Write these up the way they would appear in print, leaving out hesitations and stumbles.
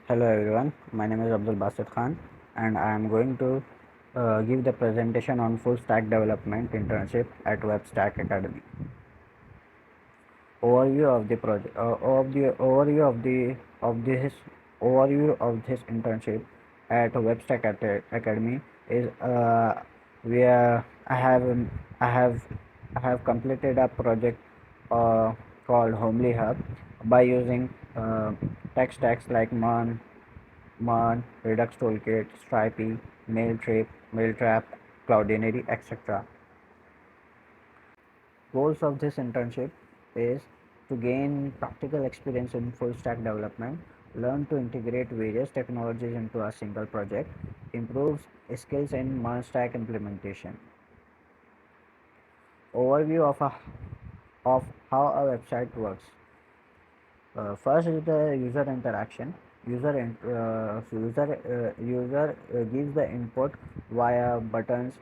Hello everyone, my name is Abdul Basit Khan and I am going to give the presentation on full stack development internship at Webstack Academy. Overview of the project of the overview of this overview of this internship at Academy is we I have I have I have completed a project called homelyhub by using tech stacks like MERN, Redux Toolkit, Stripey, Mailtrap, Cloudinary, etc. Goals of this internship is to gain practical experience in full stack development, learn to integrate various technologies into a single project, improves skills in MERN stack implementation. Overview of how a website works. First is the user interaction. User gives the input via buttons,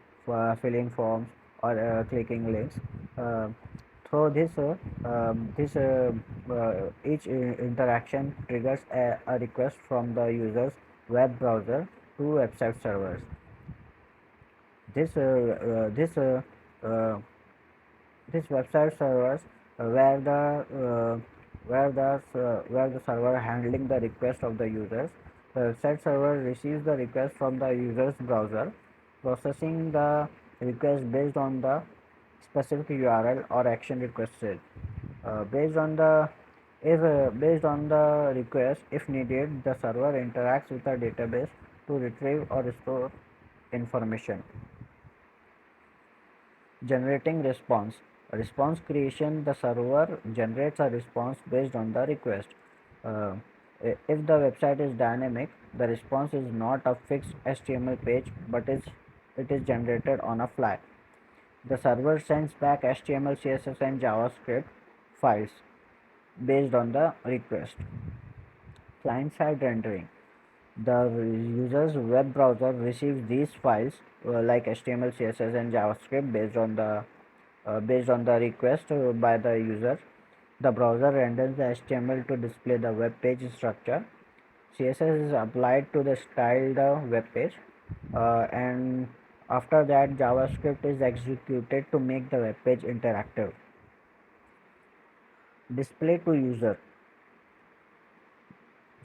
filling forms, or clicking links. Uh, through each interaction triggers a request from the user's web browser to website servers. This uh, uh, this uh, uh, This website servers where the server handling the request of the users. The website server receives the request from the user's browser, processing the request based on the specific URL or action requested. Based on the if Based on the request, if needed, the server interacts with the database to retrieve or restore information. Generating response creation. The server generates a response based on the request. uh, if the website is dynamic, the response is not a fixed HTML page but it is generated on a fly. The server sends back HTML, CSS and JavaScript files based on the request. Client side rendering. The user's web browser receives these files like HTML, CSS and JavaScript based on the request by the user. The browser renders the HTML to display the web page structure. CSS is applied to the styled web page, and after that JavaScript is executed to make the web page interactive. Display to user.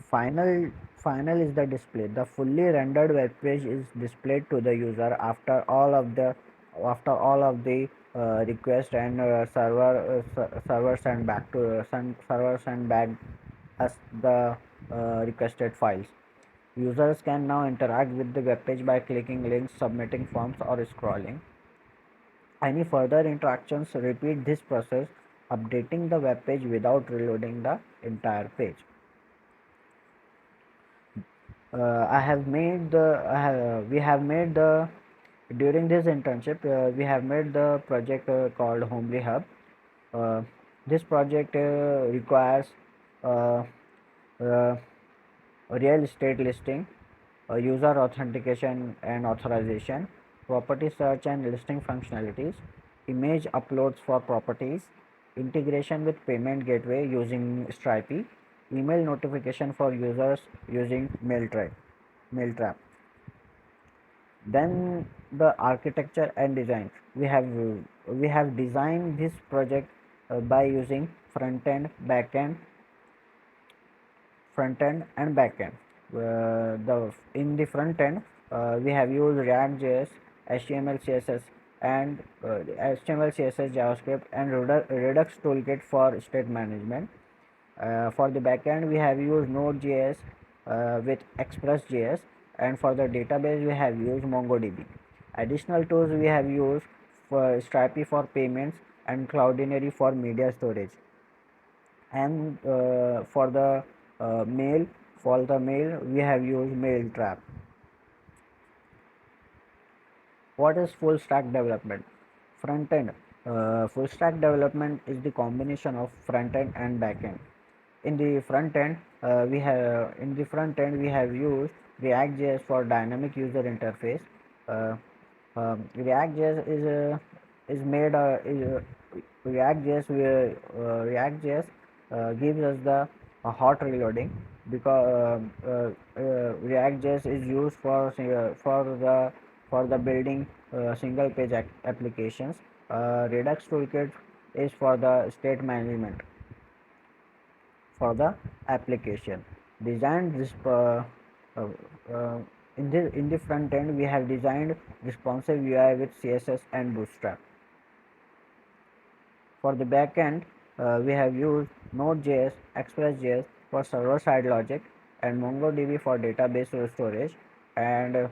Final is the display. The fully rendered web page is displayed to the user after all of the request and server send back as the requested files. Users can now interact with the web page by clicking links, submitting forms or scrolling. Any further interactions repeat this process, updating the web page without reloading the entire page. I have made the I have, we have made the During this internship we have made the project called Homely Hub. uh, this project requires uh, uh, real estate listing, user authentication and authorization, property search and listing functionalities, image uploads for properties, integration with payment gateway using Stripey, email notification for users using Mailtrap. Then the architecture and design. We have designed this project by using front end and back end. The In the front end, we have used React.js, HTML, CSS, and JavaScript, and Redux toolkit for state management. For the backend, we have used Node.js with Express.js, and for the database, we have used MongoDB. Additional tools we have used for Stripey for payments and Cloudinary for media storage. And for the mail, we have used Mailtrap. What is full stack development? Front end. Full stack development is the combination of front end and back end. In the front end we have used React.js for dynamic user interface. Uh, React.js is made is, React.js gives us the hot reloading. because React.js is used for the building single page applications. Redux toolkit is for the state management for the application. Designed this uh, uh, in the front end we have designed responsive UI with CSS and Bootstrap. For the back end, we have used Node.js, Express.js for server-side logic, and MongoDB for database storage, and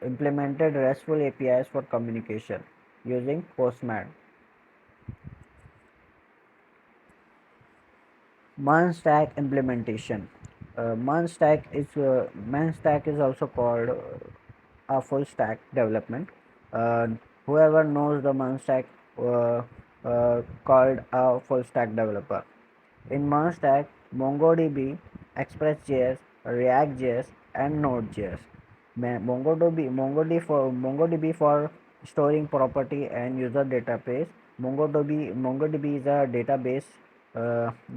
implemented RESTful APIs for communication using Postman. MERN stack implementation. MERN stack is also called a full stack development. Uh, Whoever knows the MERN stack called a full stack developer. In MERN stack, MongoDB, Express.js, React.js, and Node.js. MongoDB for storing property and user database. MongoDB is a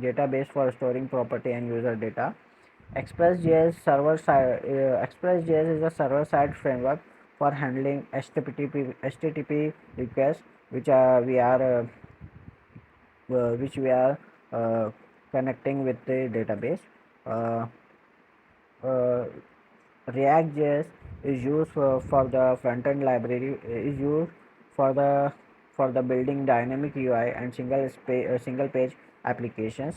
database for storing property and user data. Express.js is a server side framework for handling HTTP requests, which we are uh, connecting with the database. Uh, uh, React.js is used for the front-end library is used for the building dynamic UI and single page applications.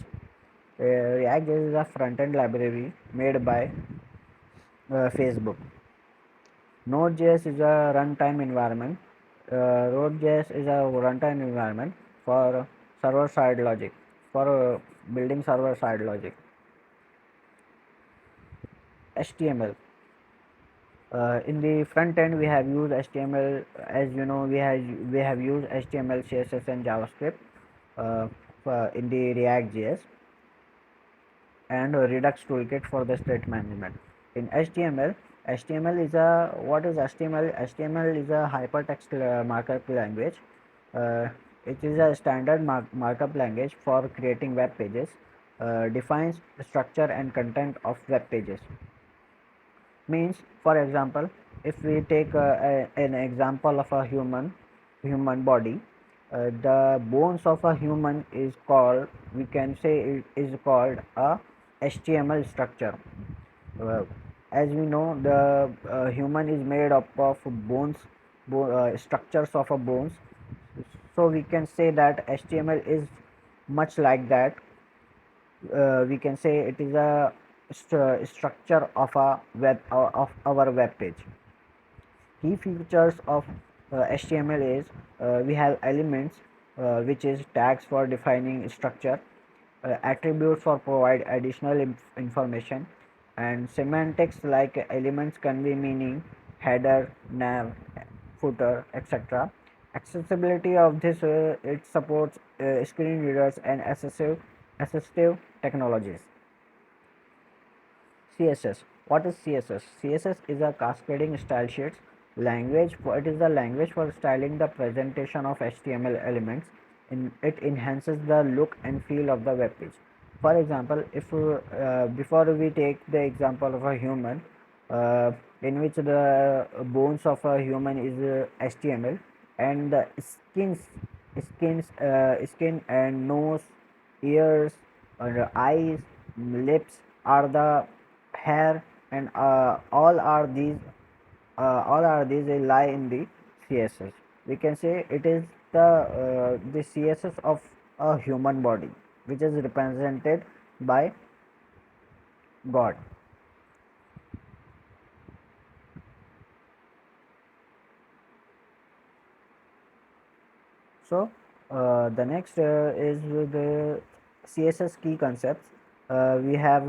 React.js is a front-end library made by Facebook. Node.js is a runtime environment. Node.js is a runtime environment for server-side logic, for building server-side logic. HTML. In the front end, we have used HTML. As you know, we have used HTML, CSS, and JavaScript uh, in the React.js, and Redux toolkit for the state management. In HTML, HTML is a what is HTML? HTML is a hypertext markup language. Uh, it is a standard markup language for creating web pages. Defines structure and content of web pages. Means, for example, if we take an example of a human body, the bones of a human is called, we can say it is called a HTML structure. uh, as we know, the human is made up of bones, structures of a bones, so we can say that HTML is much like that. We can say it is a structure of a web of our web page. Key features of HTML is, we have elements, which is tags for defining structure, attributes for provide additional information, and semantics like elements convey meaning, header, nav, footer, etc. Accessibility of this, it supports screen readers and assistive technologies. CSS. What is CSS? CSS is a cascading style sheets language. It is the language for styling the presentation of HTML elements. It enhances the look and feel of the web page. For example, if before we take the example of a human, uh, in which the bones of a human is HTML, and the skin and nose, ears, eyes, lips are the hair, and all are these lie in the CSS. We can say it is the CSS of a human body, which is represented by God. So the next is the CSS key concepts. We have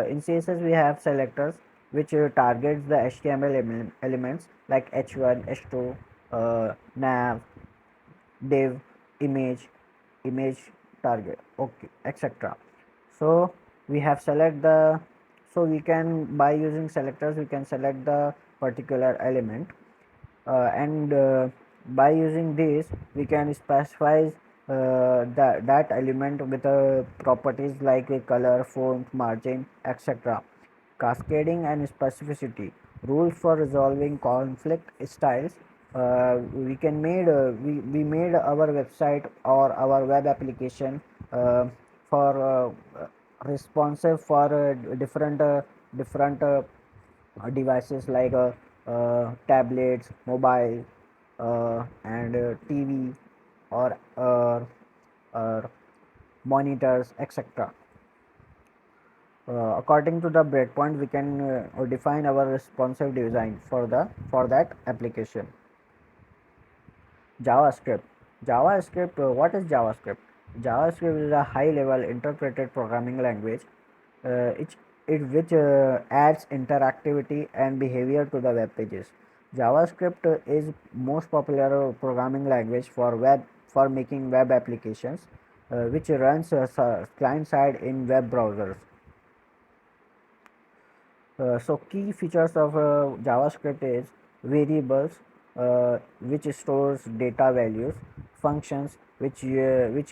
In CSS we have selectors which targets the HTML elements like h1, h2, nav, div, image, image target, okay, etc. So we have select the so we can, by using selectors, we can select the particular element, and by using this we can specify that element with properties like color, font, margin, etc. Cascading and specificity. Rules for resolving conflict styles. We made our website or our web application uh, for responsive for different devices like tablets, mobile, and TV, or monitors, etc. According to the breakpoint, we can define our responsive design for that application. JavaScript. What is JavaScript? JavaScript is a high-level interpreted programming language, it, which adds interactivity and behavior to the web pages. JavaScript is most popular programming language for making web applications, which runs client side in web browsers. So key features of JavaScript is variables, which stores data values, functions which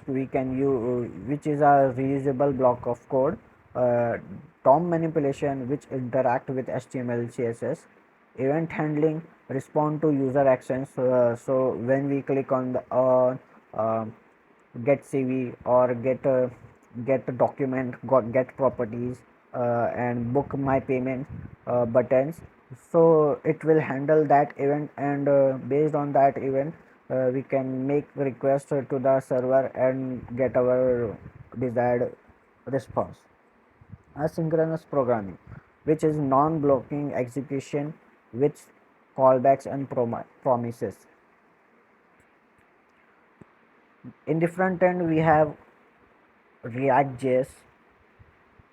we can use, which is a reusable block of code, uh, DOM manipulation which interact with HTML, CSS, event handling respond to user actions. So when we click on the uh, get CV or get a document, get properties, and book my payment buttons, so it will handle that event, and based on that event we can make request to the server and get our desired response. Asynchronous programming, which is non-blocking execution with callbacks and promises. In the front end we have React.js.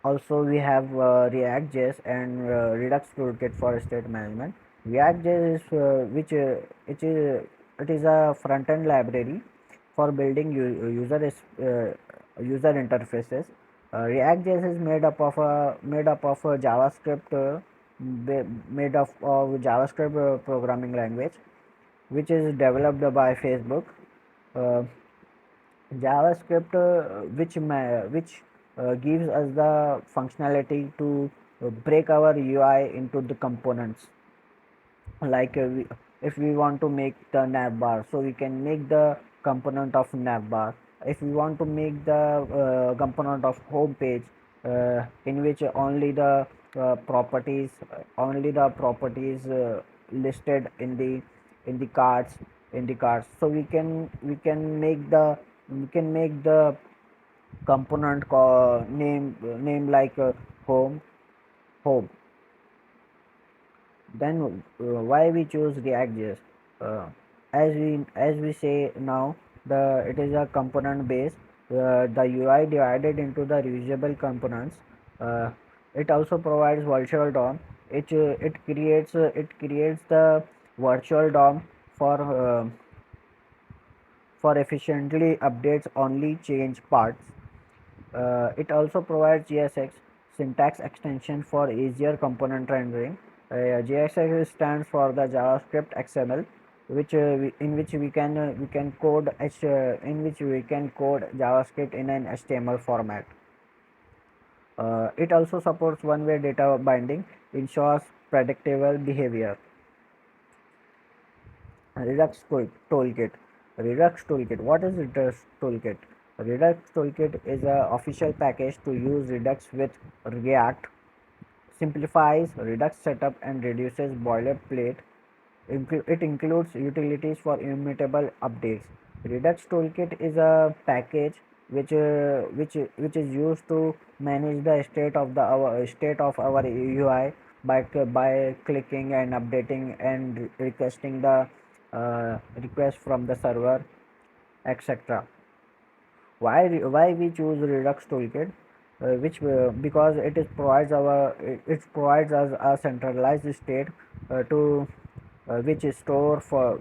Also, we have React.js and Redux toolkit for state management. React.js is it is a front-end library for building user interfaces. React.js is made up of a JavaScript made of JavaScript programming language, which is developed by Facebook. Uh, JavaScript, which gives us the functionality to break our UI into the components. Like if we want to make the nav bar, so we can make the component of nav bar. If we want to make the component of home page, in which only the properties listed in the cards in the cards, so we can make the component name like home. Then why we choose React.js? Uh, as we say now, the it is a component base. The UI divided into the reusable components. Uh, it also provides virtual DOM. It creates the virtual DOM for efficiently updates only change parts. It also provides JSX syntax extension for easier component rendering. JSX stands for the JavaScript XML, in which we can code in which we can code JavaScript in an HTML format. It also supports one-way data binding, ensures predictable behavior. Redux toolkit. Redux toolkit. What is Redux toolkit? Redux toolkit is a official package to use Redux with React. Simplifies Redux setup and reduces boilerplate. It includes utilities for immutable updates. Redux toolkit is a package which is used to manage the state of our UI by clicking and updating and requesting the request from the server, etc. Why we choose Redux toolkit? Which Because it provides us a centralized state to which is store for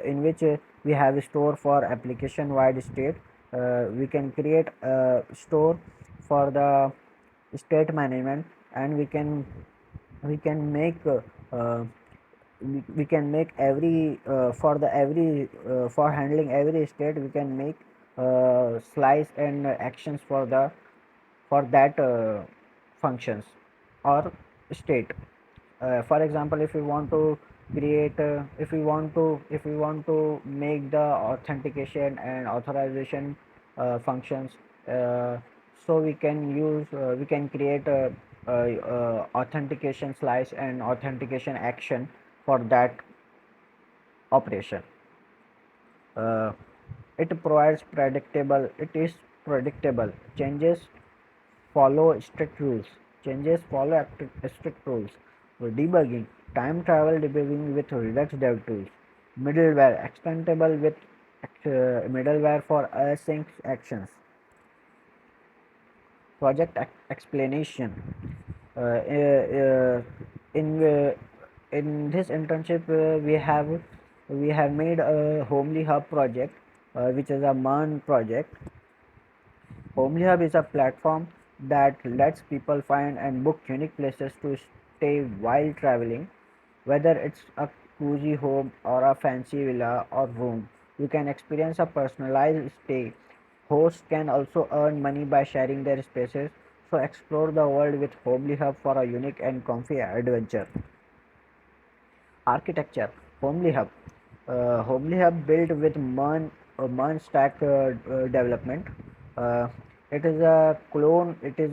in which we have store for application wide state. We can create a store for the state management, and we can make we can make every for handling every state. We can make slice and actions for that functions or state. For example, if we want to create if we want to make the authentication and authorization functions, uh, so we can create authentication slice and authentication action for that operation. uh, it provides predictable it is predictable follow strict rules strict rules. Debugging, time travel debugging with Redux dev tools. Middleware, extendable with middleware for async actions. Project explanation. uh, uh, uh, in in this internship, we have made a homely hub project, which is a MERN project. Homely hub is a platform that lets people find and book unique places to stay while traveling. Whether it's a cozy home or a fancy villa or room, you can experience a personalized stay. Hosts can also earn money by sharing their spaces, so explore the world with Homely Hub for a unique and comfy adventure. Architecture. Homely Hub. Homely Hub built with MERN stack development. Uh, it is a clone. It is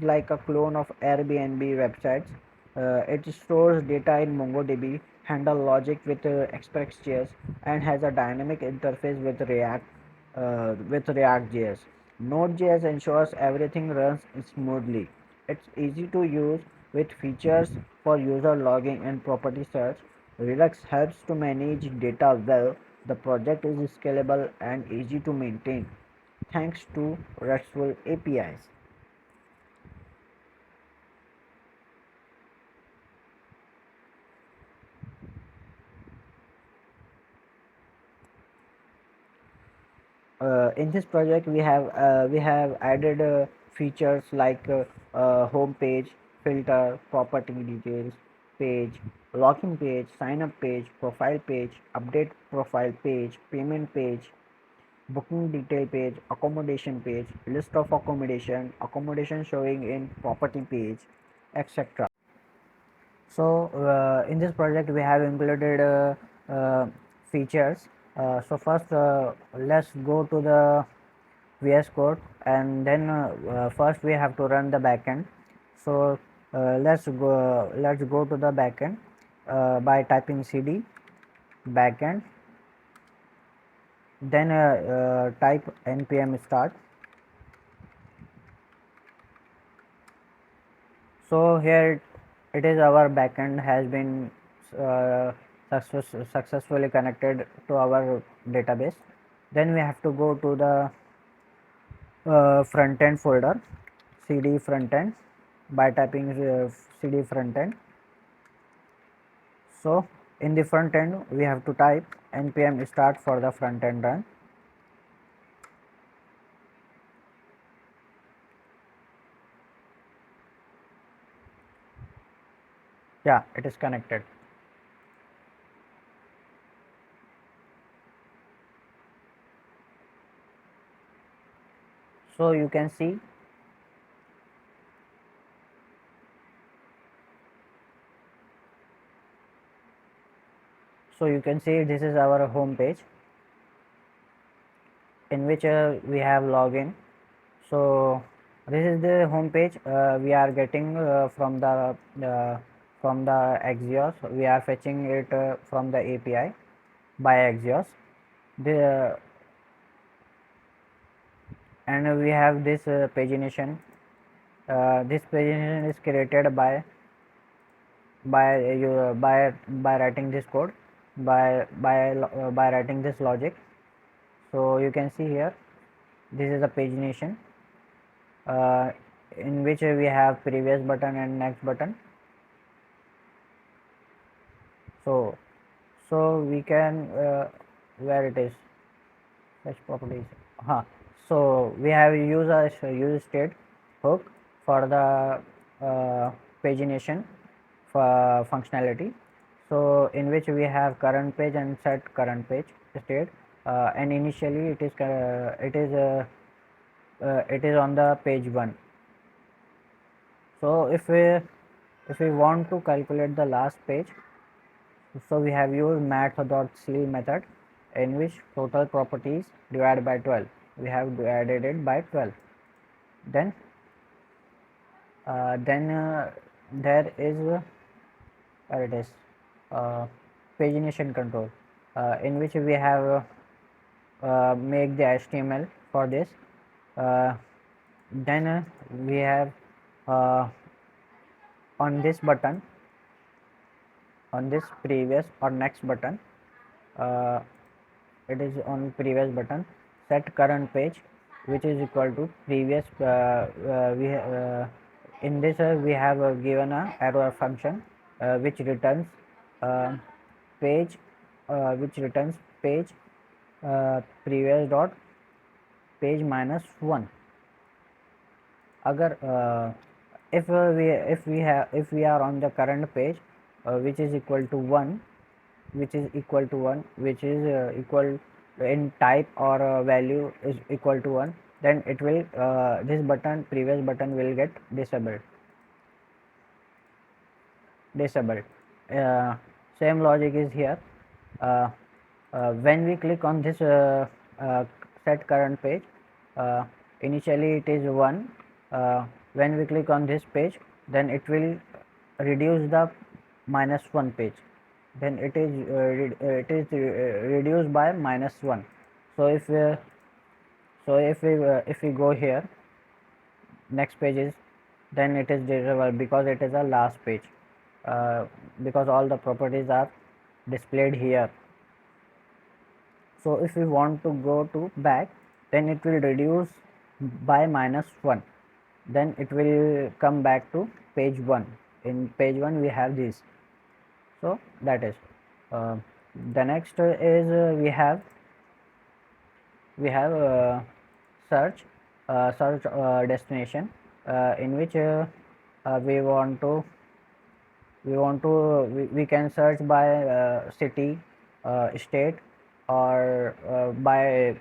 like a clone of Airbnb websites. It stores data in MongoDB, handle logic with Express.js, and has a dynamic interface with React.js. Node.js ensures everything runs smoothly. It's easy to use with features for user logging and property search. Redux helps to manage data well. The project is scalable and easy to maintain thanks to RESTful APIs. In this project, we have added features like home page, filter, property details page, login page, sign up page, profile page, update profile page, payment page, booking detail page, accommodation page, list of accommodation showing in property page, etc. So in this project we have included features. So first, let's go to the VS Code, and then first we have to run the backend. So let's go to the backend by typing cd backend, then type npm start. So here it is, our backend has been uh, successfully connected to our database. Then we have to go to the front end folder, cd front end, by typing cd front end. So in the front end we have to type npm start for the front end run. Yeah, it is connected. So you can see, this is our home page in which we have login. So this is the home page we are getting from the Axios. We are fetching it from the API by Axios. The and we have this pagination. This pagination is created by writing this code, by writing this logic. So you can see here, this is a pagination uh, in which we have previous button and next button. So we can where it is, such properties. Huh. So we have used a use state hook for the pagination functionality. So in which we have current page and set current page state. and initially it is on the page 1. So if we want to calculate the last page, so we have used math.ceil method, in which total properties divided by 12. We have divided it by 12. Then there is where it is uh, pagination control, in which we have make the HTML for this. Uh, then we have uh, on this button, on this previous or next button, uh, it is on previous button, set current page, which is equal to previous. In this we have given a arrow function which returns uh, page which returns page previous dot page minus 1. अगर if we are on the current page which is equal to 1, which is equal in type or value is equal to 1, then it will this button, previous button, will get disabled. uh, Same logic is here. uh, when we click on this uh, set current page, uh, initially it is 1. When we click on this page, then it will reduce the -1 page, then reduced by -1. So if we go here, next page is, then it is disabled because it is a last page, because all the properties are displayed here. So if we want to go to back, then it will reduce by -1, then it will come back to page 1. In page 1 we have this. So that is uh, the next is we have search destination, in which we want to we can search by city, state, or by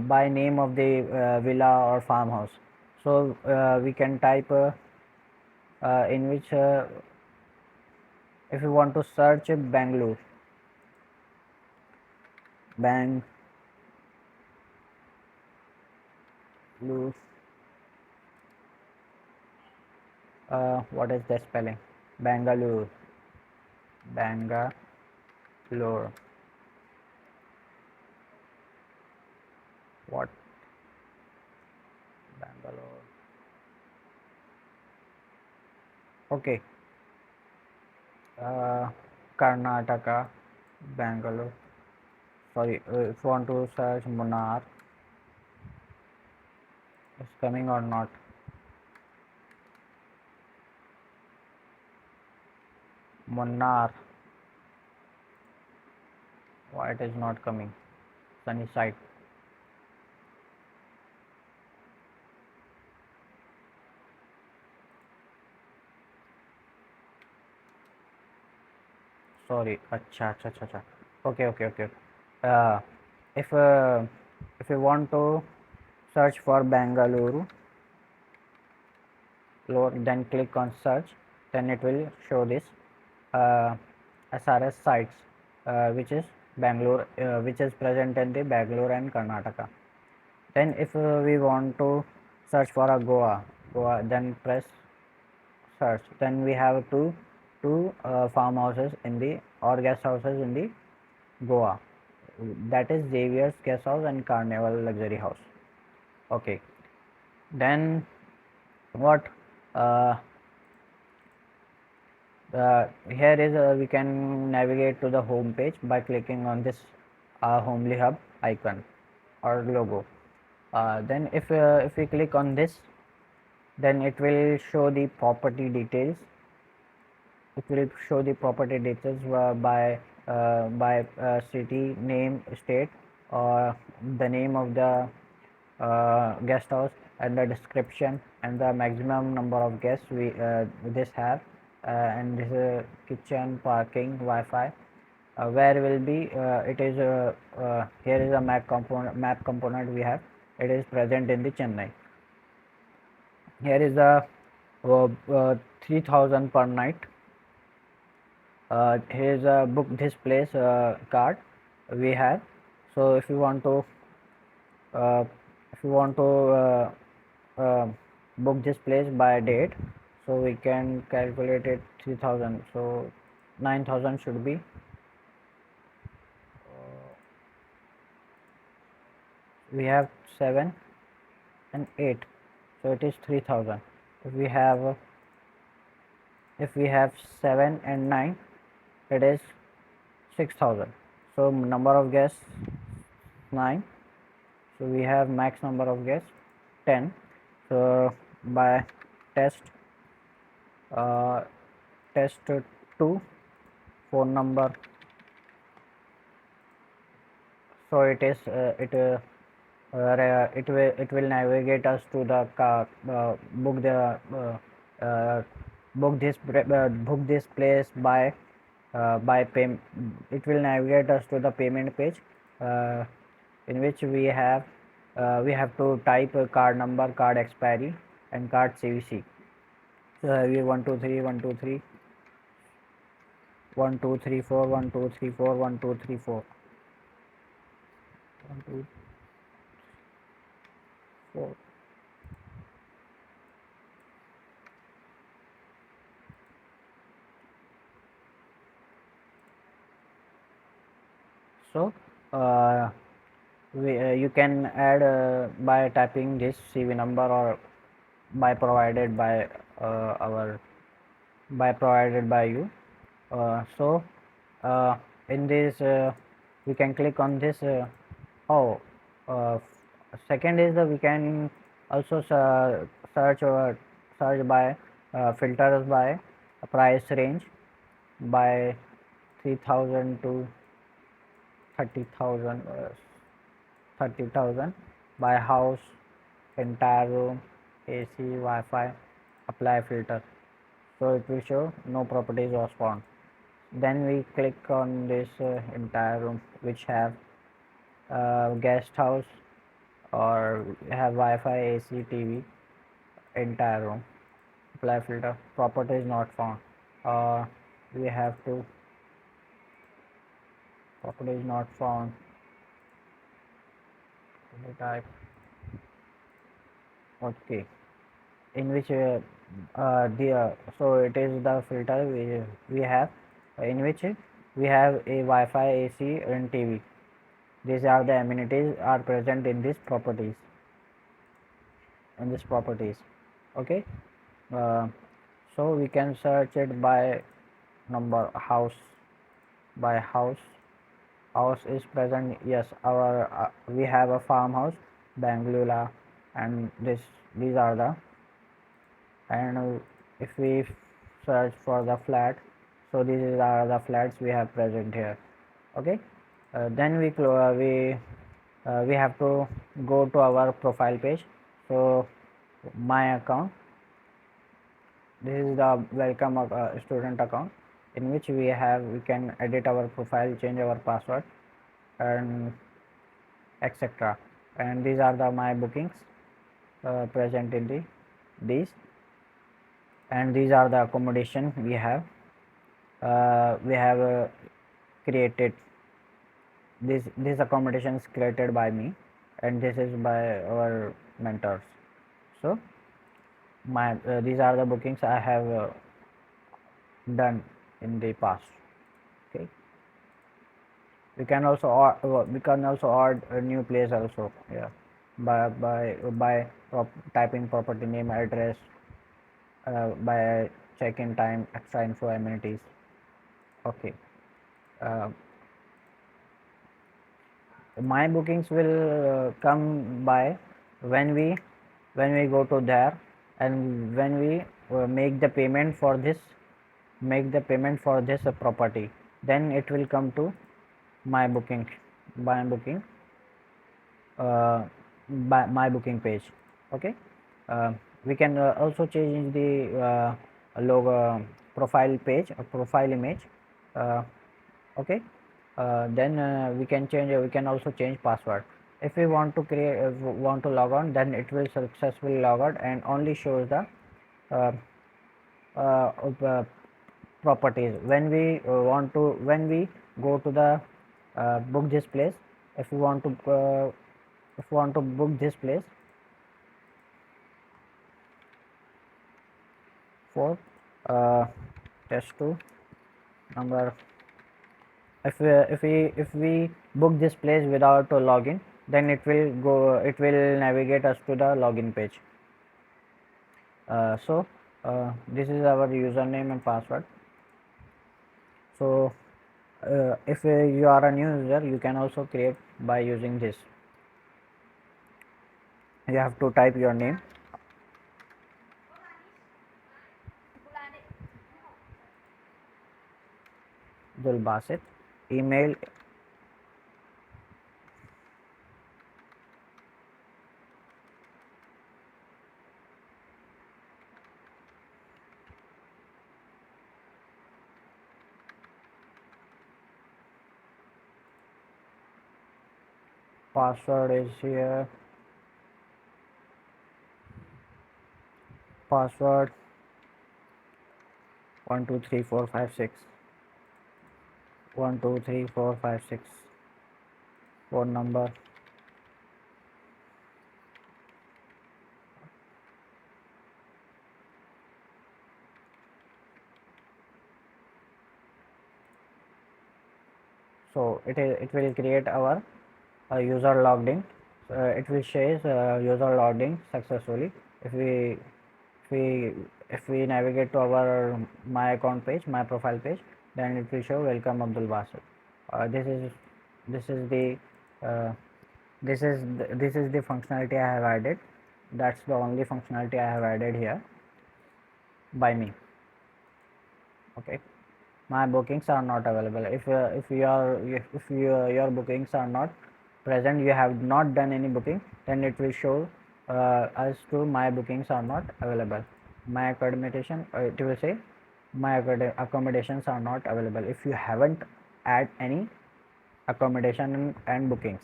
by name of the villa or farmhouse. So we can type in which if you want to search Bangalore, Bangalore, what is the spelling? Bangalore, Bangalore, what? Bangalore. Okay. Karnataka, Bangalore. Sorry, if you want to search Munnar, it's coming or not? Munnar. Why it is not coming? Sunny side. Sorry. Acha, acha, acha, acha. Okay. Uh, if if you want to search for Bangalore, then click on search, then it will show this uh, SRS sites, which is Bangalore, which is present in the Bangalore and Karnataka. Then if we want to search for a Goa, then press search. Then we have two farmhouses in the, or guest houses in the Goa. That is Xavier's Guest House and Carnival Luxury House. Okay. Then what? Here is we can navigate to the home page by clicking on this homelyhub icon or logo. Then if we click on this, then it will show the property details. It will show the property details by city, name, state, or the name of the guest house, and the description, and the maximum number of guests we this have, and this is kitchen, parking, Wi-Fi, where will be it is here is a map component we have. It is present in the Chennai. Here is the 3000 per night. Here is a book this place card we have. So uh, if you want to book this place by date, so we can calculate it 3000. So 9000 should be we have 7 and 8, so it is 3000. If we have 7 and 9, it is 6000. So number of guests 9, so we have max number of guests 10. So by test uh, test 2 phone number, so it will navigate us to the book the book this place by pay. It will navigate us to the payment page, uh, in which we have to type a card number, card expiry, and card CVC. So we 123 123 1234 1234 1234 1234. So you can add by typing this CV number, or by provided by our by provided by you. So uh, in this we can click on this. Oh, uh, second is we can also search search by filters by price range by 3000 to 30,000, 30,000 by house, entire room, AC, Wi-Fi, apply filter. So it will show no properties was found. Then we click on this entire room which have guest house or have Wi-Fi, AC, TV, entire room. Apply filter. Properties not found. We have to properties not found. Type. Okay. In which so it is the filter we have, in which we have a Wi-Fi, AC, and TV. These are the amenities are present in these properties. Okay. uh, so we can search it by number house. By house is present. Yes, our we have a farmhouse, Bangalore, and these are the. And if we search for the flat, so these are the flats we have present here. Okay. Then we have to go to our profile page. So my account, this is the welcome student account, in which we can edit our profile, change our password, and etc. And these are the my bookings present in these, and these are the accommodation we have created. This accommodation is created by me, and this is by our mentors. So my these are the bookings I have done in the past. Okay. We can also add a new place also. Yeah, by typing property name, address, by check-in time, extra info, amenities. Okay. uh, my bookings will come by when we go to there, and when we make the payment for this property, then it will come to my booking my booking uh, by my booking page. Okay. uh, we can also change the logo, profile page, profile image. uh, okay. then we can also change password. If we want to want to log on, then it will successfully log out and only shows the uh, uh, properties. When we when we go to the book this place, if we want to book this place for uh, test 2 number, if we book this place without a login, then it will navigate us to the login page. So this is our username and password. So if you are a new user, you can also create by using this. You have to type your name, Abdul Basit, email, password is here, password 123456, 123456, phone number. So it will create our user logged in. It will show user logged in successfully. If we if we navigate to our my account page, my profile page, then it will show welcome Abdul Basit. This is the uh, this is the functionality I have added. That's the only functionality I have added here by me. Okay, my bookings are not available. If your bookings are not present, you have not done any booking, then it will show as to my bookings are not available. My accommodation, it will say my accommodations are not available if you haven't add any accommodation and bookings.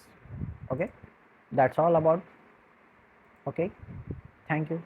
Okay, that's all about. Okay, thank you.